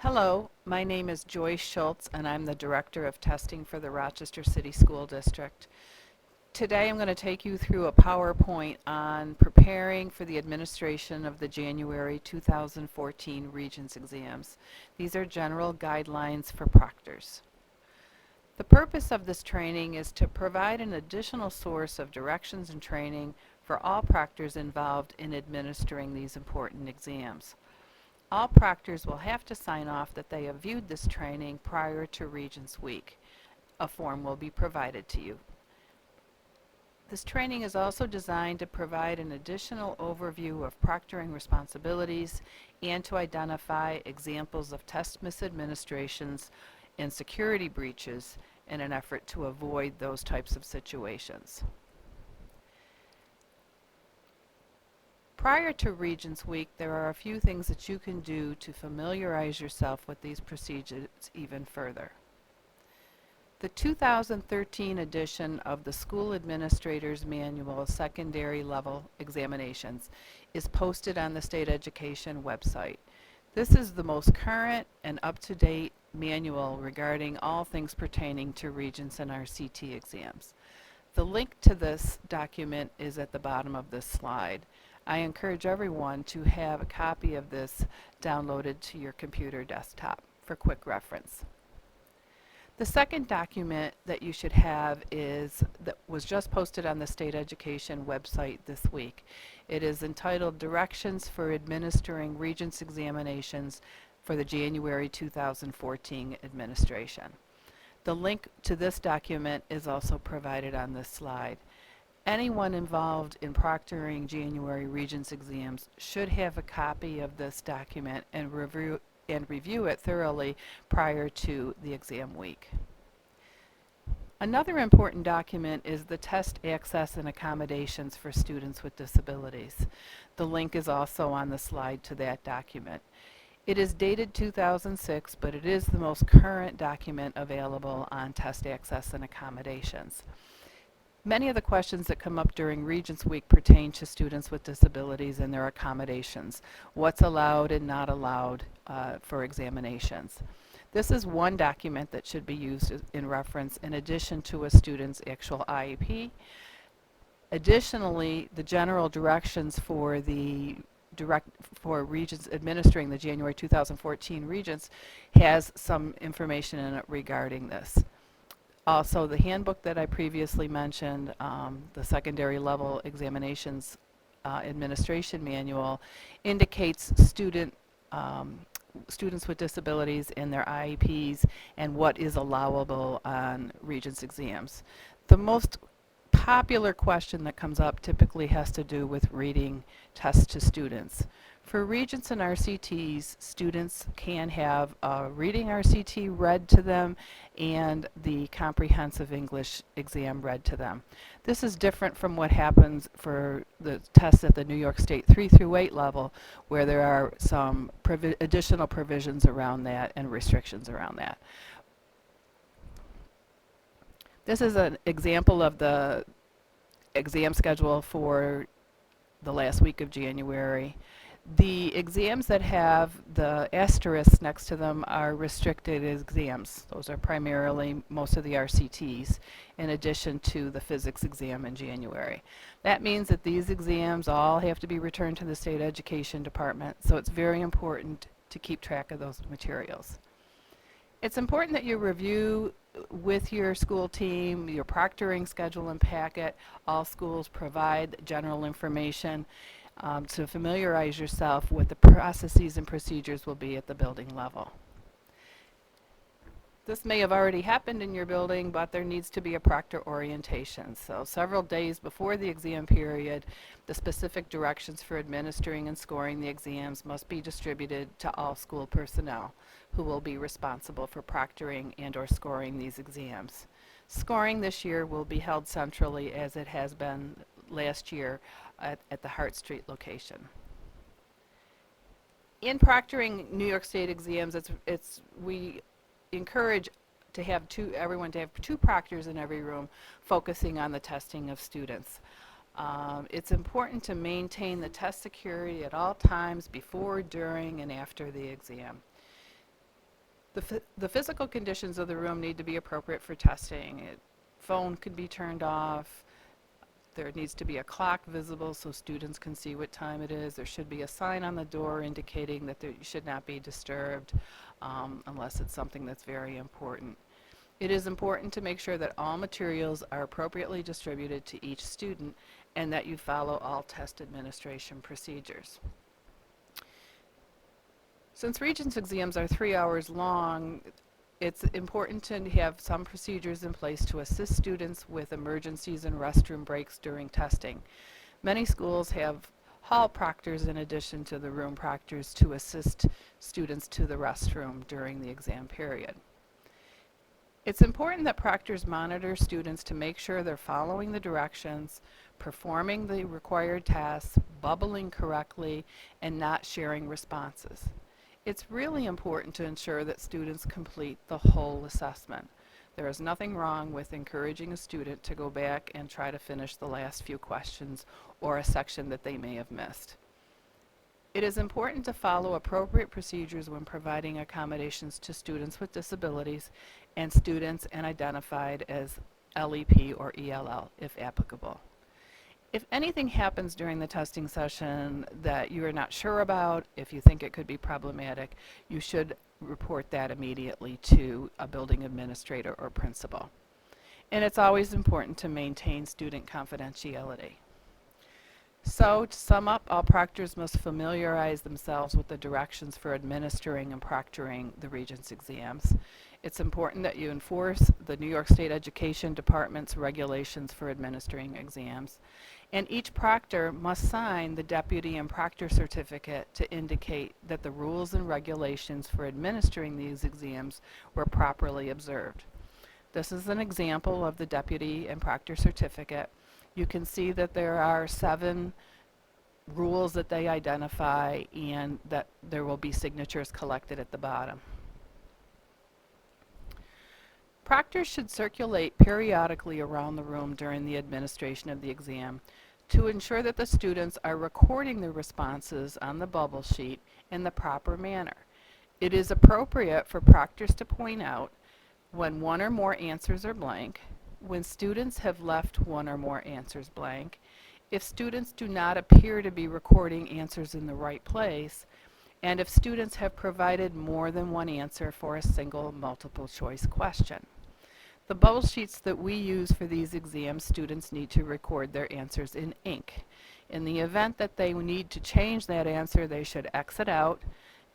Hello, my name is Joyce Schultz and I'm the Director of Testing for the Rochester City School District. Today I'm going to take you through a PowerPoint on preparing for the administration of the January 2014 Regents exams. These are general guidelines for proctors. The purpose of this training is to provide an additional source of directions and training for all proctors involved in administering these important exams. All proctors will have to sign off that they have viewed this training prior to Regents Week. A form will be provided to you. This training is also designed to provide an additional overview of proctoring responsibilities and to identify examples of test misadministrations and security breaches in an effort to avoid those types of situations. Prior to Regents Week, there are a few things that you can do to familiarize yourself with these procedures even further. The 2013 edition of the School Administrator's Manual of Secondary Level Examinations is posted on the State Education website. This is the most current and up-to-date manual regarding all things pertaining to Regents and RCT exams. The link to this document is at the bottom of this slide. I encourage everyone to have a copy of this downloaded to your computer desktop for quick reference. The second document that you should have that was just posted on the State Education website this week. It is entitled Directions for Administering Regents Examinations for the January 2014 Administration. The link to this document is also provided on this slide. Anyone involved in proctoring January Regents exams should have a copy of this document and review it thoroughly prior to the exam week. Another important document is the test access and accommodations for students with disabilities. The link is also on the slide to that document. It is dated 2006, but it is the most current document available on test access and accommodations. Many of the questions that come up during Regents Week pertain to students with disabilities and their accommodations. What's allowed and not allowed for examinations. This is one document that should be used in reference in addition to a student's actual IEP. Additionally, the general directions for Regents administering the January 2014 Regents has some information in it regarding this. Also, the handbook that I previously mentioned, the Secondary Level Examinations Administration Manual, indicates students with disabilities and their IEPs and what is allowable on Regents exams. The most popular question that comes up typically has to do with reading tests to students. For Regents and RCTs, students can have a reading RCT read to them and the comprehensive English exam read to them. This is different from what happens for the tests at the New York State 3 through 8 level, where there are some additional provisions around that and restrictions around that. This is an example of the exam schedule for the last week of January. The exams that have the asterisk next to them are restricted exams. Those are primarily most of the RCTs, in addition to the physics exam in January. That means that these exams all have to be returned to the State Education Department, so it's very important to keep track of those materials. It's important that you review with your school team your proctoring schedule and packet. All schools provide general information to familiarize yourself with the processes and procedures will be at the building level. This may have already happened in your building, but there needs to be a proctor orientation. So several days before the exam period, the specific directions for administering and scoring the exams must be distributed to all school personnel who will be responsible for proctoring and or scoring these exams. Scoring this year will be held centrally as it has been last year at the Hart Street location. In proctoring New York State exams, we encourage to have everyone to have two proctors in every room focusing on the testing of students. It's important to maintain the test security at all times before, during, and after the exam. The physical conditions of the room need to be appropriate for testing. Phone could be turned off. There needs to be a clock visible so students can see what time it is. There should be a sign on the door indicating that you should not be disturbed unless it's something that's very important. It is important to make sure that all materials are appropriately distributed to each student and that you follow all test administration procedures. Since Regents exams are 3 hours long, it's important to have some procedures in place to assist students with emergencies and restroom breaks during testing. Many schools have hall proctors in addition to the room proctors to assist students to the restroom during the exam period. It's important that proctors monitor students to make sure they're following the directions, performing the required tasks, bubbling correctly, and not sharing responses. It's really important to ensure that students complete the whole assessment. There is nothing wrong with encouraging a student to go back and try to finish the last few questions or a section that they may have missed. It is important to follow appropriate procedures when providing accommodations to students with disabilities and students identified as LEP or ELL, if applicable. If anything happens during the testing session that you are not sure about, if you think it could be problematic, you should report that immediately to a building administrator or principal. And it's always important to maintain student confidentiality. So, to sum up, all proctors must familiarize themselves with the directions for administering and proctoring the Regents exams. It's important that you enforce the New York State Education Department's regulations for administering exams. And each proctor must sign the deputy and proctor certificate to indicate that the rules and regulations for administering these exams were properly observed. This is an example of the deputy and proctor certificate. You can see that there are 7 rules that they identify and that there will be signatures collected at the bottom. Proctors should circulate periodically around the room during the administration of the exam to ensure that the students are recording their responses on the bubble sheet in the proper manner. It is appropriate for proctors to point out when one or more answers are blank, when students have left one or more answers blank, if students do not appear to be recording answers in the right place, and if students have provided more than one answer for a single multiple choice question. The bubble sheets that we use for these exams, students need to record their answers in ink. In the event that they need to change that answer, they should exit out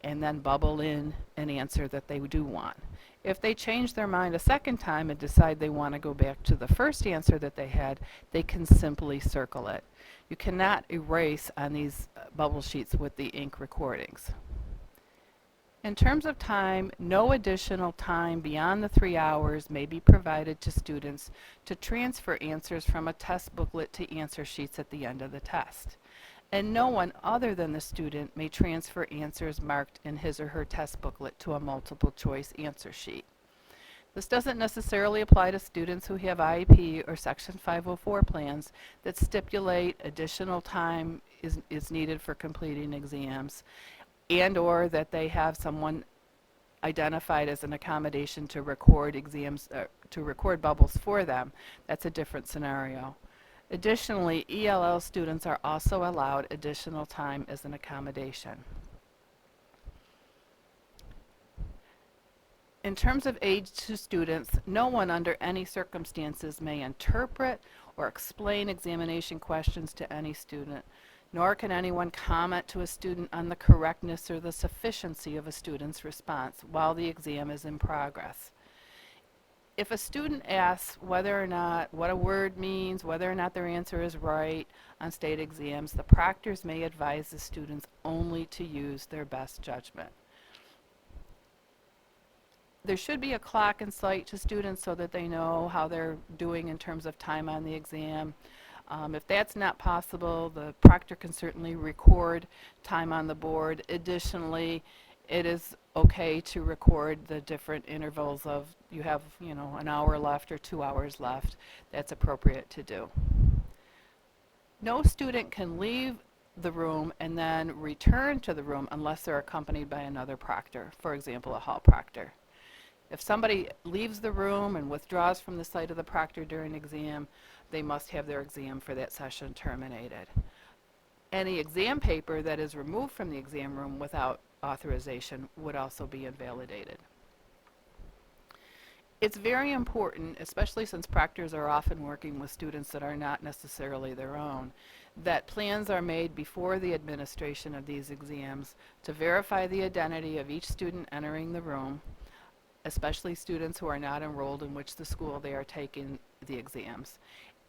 and then bubble in an answer that they do want. If they change their mind a second time and decide they want to go back to the first answer that they had, they can simply circle it. You cannot erase on these bubble sheets with the ink recordings. In terms of time, no additional time beyond the 3 hours may be provided to students to transfer answers from a test booklet to answer sheets at the end of the test. And no one other than the student may transfer answers marked in his or her test booklet to a multiple choice answer sheet. This doesn't necessarily apply to students who have IEP or Section 504 plans that stipulate additional time is needed for completing exams, and or that they have someone identified as an accommodation to record exams, to record bubbles for them. That's a different scenario. Additionally, ELL students are also allowed additional time as an accommodation. In terms of aid to students, no one under any circumstances may interpret or explain examination questions to any student, nor can anyone comment to a student on the correctness or the sufficiency of a student's response while the exam is in progress. If a student asks whether or not what a word means, whether or not their answer is right on state exams, the proctors may advise the students only to use their best judgment. There should be a clock in sight to students so that they know how they're doing in terms of time on the exam. If that's not possible, the proctor can certainly record time on the board. Additionally, it is okay to record the different intervals of you have, an hour left or 2 hours left. That's appropriate to do. No student can leave the room and then return to the room unless they're accompanied by another proctor, for example, a hall proctor. If somebody leaves the room and withdraws from the site of the proctor during exam, they must have their exam for that session terminated. Any exam paper that is removed from the exam room without authorization would also be invalidated. It's very important, especially since proctors are often working with students that are not necessarily their own, that plans are made before the administration of these exams to verify the identity of each student entering the room, especially students who are not enrolled in which the school they are taking the exams.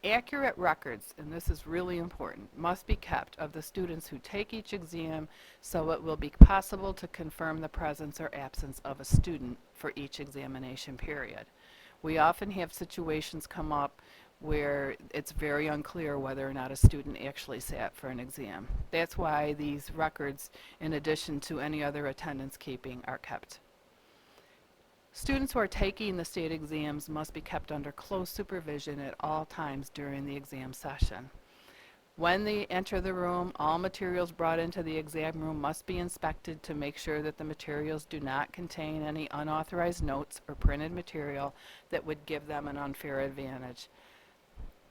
Accurate records, and this is really important, must be kept of the students who take each exam so it will be possible to confirm the presence or absence of a student for each examination period. We often have situations come up where it's very unclear whether or not a student actually sat for an exam. That's why these records, in addition to any other attendance keeping, are kept. Students who are taking the state exams must be kept under close supervision at all times during the exam session. When they enter the room, all materials brought into the exam room must be inspected to make sure that the materials do not contain any unauthorized notes or printed material that would give them an unfair advantage.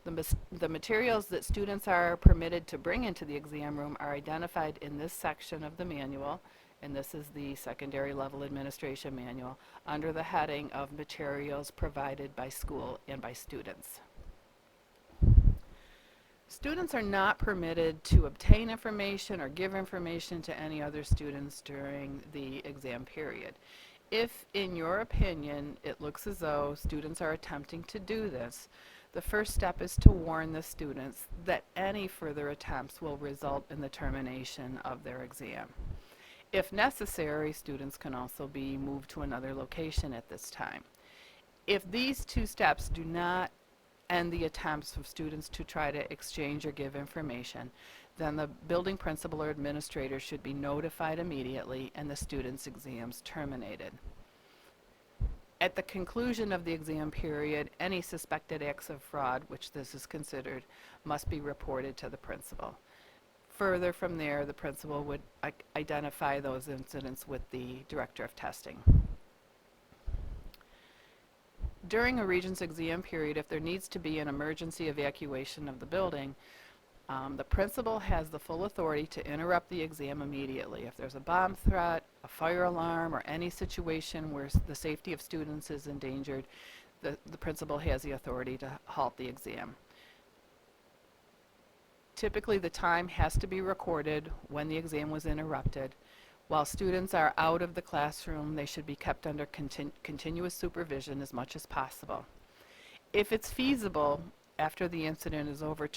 The materials that students are permitted to bring into the exam room are identified in this section of the manual, and this is the secondary level administration manual, under the heading of materials provided by school and by students. Students are not permitted to obtain information or give information to any other students during the exam period. If, in your opinion, it looks as though students are attempting to do this, the first step is to warn the students that any further attempts will result in the termination of their exam. If necessary, students can also be moved to another location at this time. If these two steps do not end the attempts of students to try to exchange or give information, then the building principal or administrator should be notified immediately and the student's exams terminated. At the conclusion of the exam period, any suspected acts of fraud, which this is considered, must be reported to the principal. Further from there, the principal would identify those incidents with the director of testing. During a Regents exam period, if there needs to be an emergency evacuation of the building, the principal has the full authority to interrupt the exam immediately. If there's a bomb threat, a fire alarm, or any situation where the safety of students is endangered, the principal has the authority to halt the exam. Typically, the time has to be recorded when the exam was interrupted. While students are out of the classroom, they should be kept under continuous supervision as much as possible. If it's feasible, after the incident is over,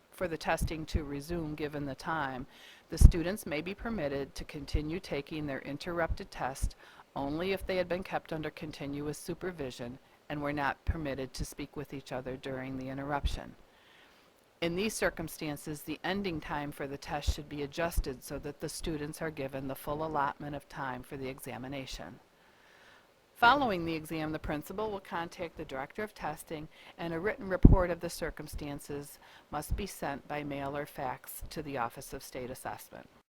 for the testing to resume given the time, the students may be permitted to continue taking their interrupted test only if they had been kept under continuous supervision and were not permitted to speak with each other during the interruption. In these circumstances, the ending time for the test should be adjusted so that the students are given the full allotment of time for the examination. Following the exam, the principal will contact the director of testing, and a written report of the circumstances must be sent by mail or fax to the Office of State Assessment.